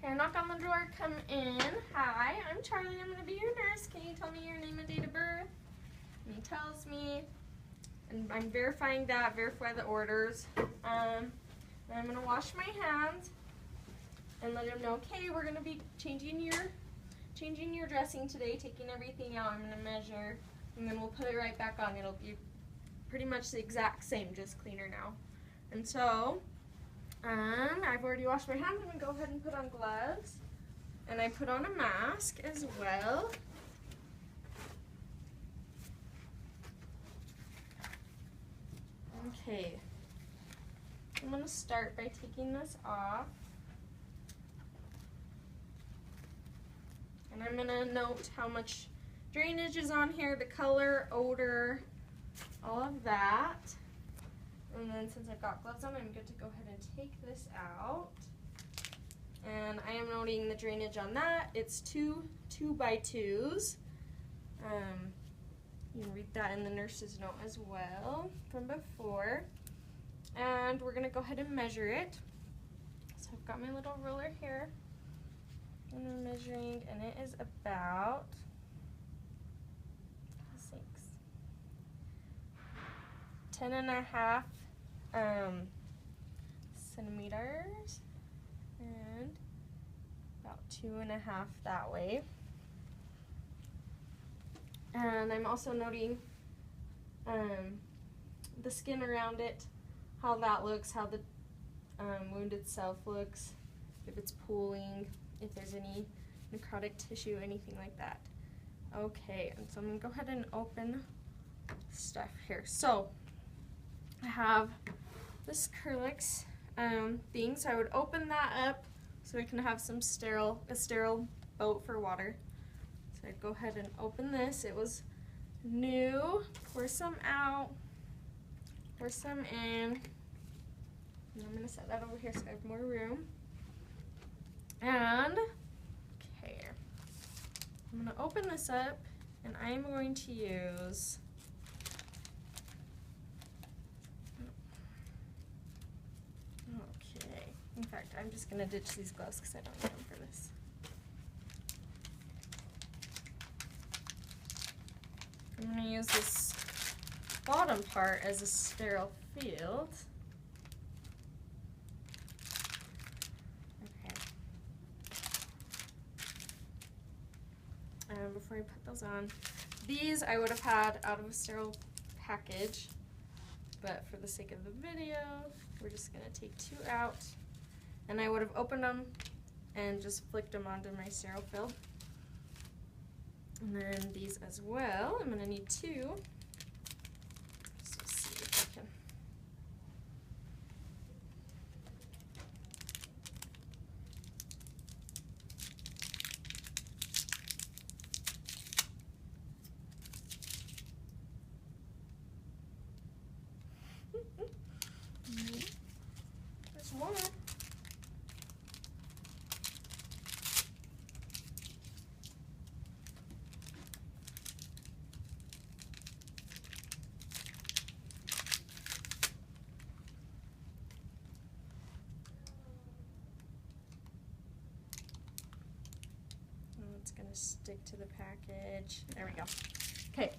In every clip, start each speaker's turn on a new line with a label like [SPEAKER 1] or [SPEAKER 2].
[SPEAKER 1] Okay, knock on the door, come in. Hi, I'm Charlie, I'm gonna be your nurse. Can you tell me your name and date of birth? And he tells me, and I'm verifying that, verify the orders. And I'm gonna wash my hands and let him know, okay, we're gonna be changing your dressing today, taking everything out. I'm gonna measure, and then we'll put it right back on. It'll be pretty much the exact same, just cleaner now. And so, I've already washed my hands. I'm gonna go ahead and put on gloves, and I put on a mask as well. Okay, I'm gonna start by taking this off. And I'm gonna note how much drainage is on here, the color, odor, all of that. And then since I've got gloves on, I'm good to go ahead and take this out. And I am noting the drainage on that. It's 2 2x2s. You can read that in the nurse's note as well from before. And we're gonna go ahead and measure it. So I've got my little ruler here. And I'm measuring, and it is about 10.5 centimeters, and about 2.5 that way. And I'm also noting the skin around it, how that looks, how the wound itself looks, if it's pooling, if there's any necrotic tissue, anything like that. Okay, and so I'm gonna go ahead and open stuff here. So I have this Kerlix thing, so I would open that up so I can have a sterile boat for water. So I'd go ahead and open this. It was new. Pour some out, pour some in. And I'm gonna set that over here so I have more room. And, okay, I'm gonna open this up, and I'm going to use in fact, I'm just going to ditch these gloves because I don't need them for this. I'm going to use this bottom part as a sterile field. Okay. Before I put those on, these I would have had out of a sterile package, but for the sake of the video, we're just going to take 2 out. And I would have opened them and just flicked them onto my sterile fill. And then these as well. I'm going to need 2. So let's see if I can. There's one. It's going to stick to the package. There we go. Okay,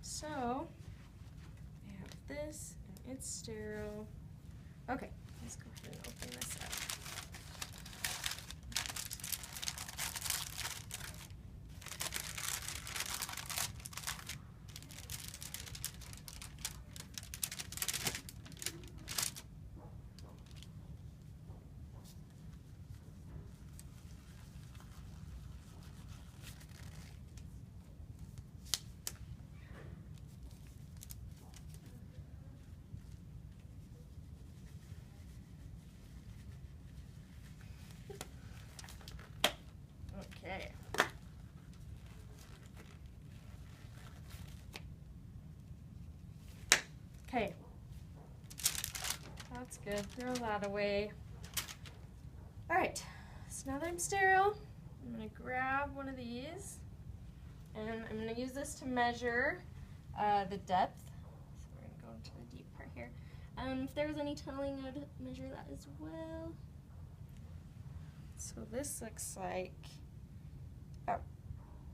[SPEAKER 1] so I have this, and it's sterile. Okay, let's go ahead and open this up. Okay. Okay. That's good. Throw that away. All right. So now that I'm sterile, I'm going to grab one of these, and I'm going to use this to measure the depth. So we're going to go into the deep part here. If there was any tunneling, I'd measure that as well. So this looks like about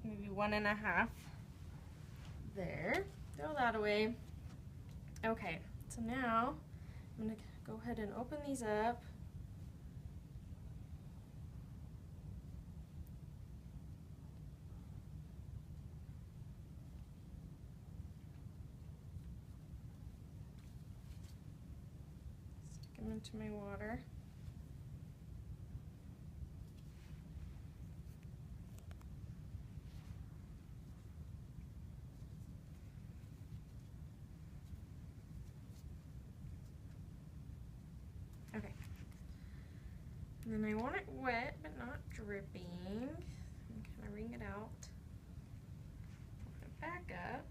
[SPEAKER 1] maybe 1.5 there. Throw that away. Okay, so now I'm gonna go ahead and open these up. Stick them into my water. Okay. And then I want it wet but not dripping. And kind of wring it out. Put it back up.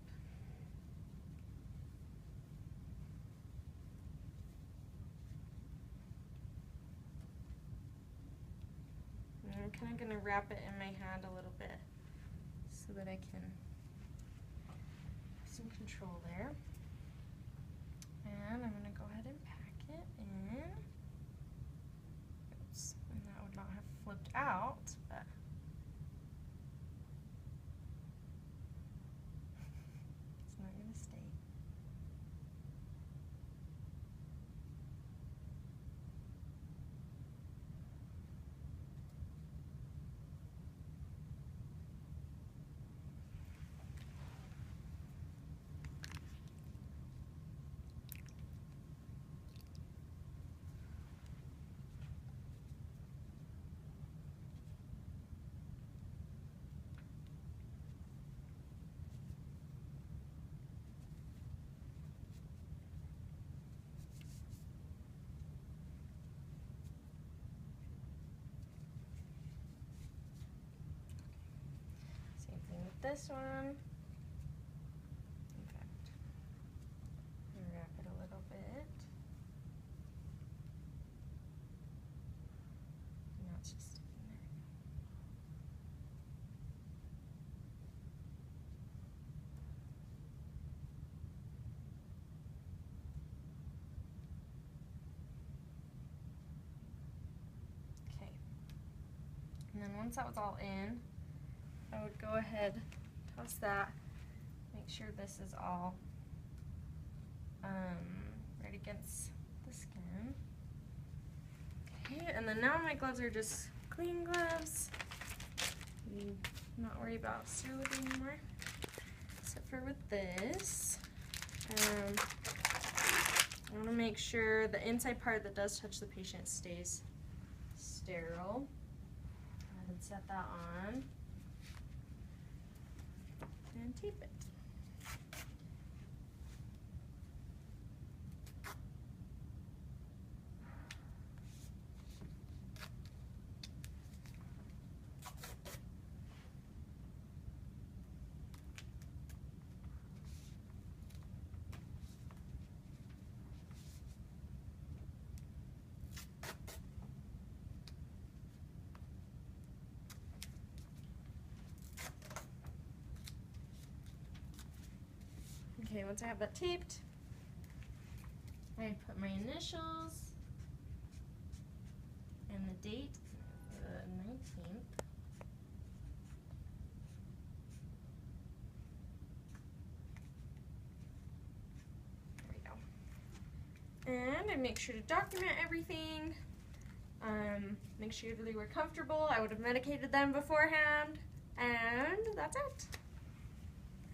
[SPEAKER 1] And I'm kind of going to wrap it in my hand a little bit so that I can have some control there. And I'm going to go ahead and pack it in. Oops, and that would not have flipped out, but it's not going to stay. This one, in fact, wrap it a little bit. Now it's just sticking there. Okay, and then once that was all in, I would go ahead, toss that, make sure this is all right against the skin. Okay, and then now my gloves are just clean gloves. Not worry about sterility anymore. Except for with this. I want to make sure the inside part that does touch the patient stays sterile. Go ahead and set that on. And tape it. Okay, once I have that taped, I put my initials and the date, the 19th. There we go. And I make sure to document everything. Make sure they were comfortable. I would have medicated them beforehand. And that's it.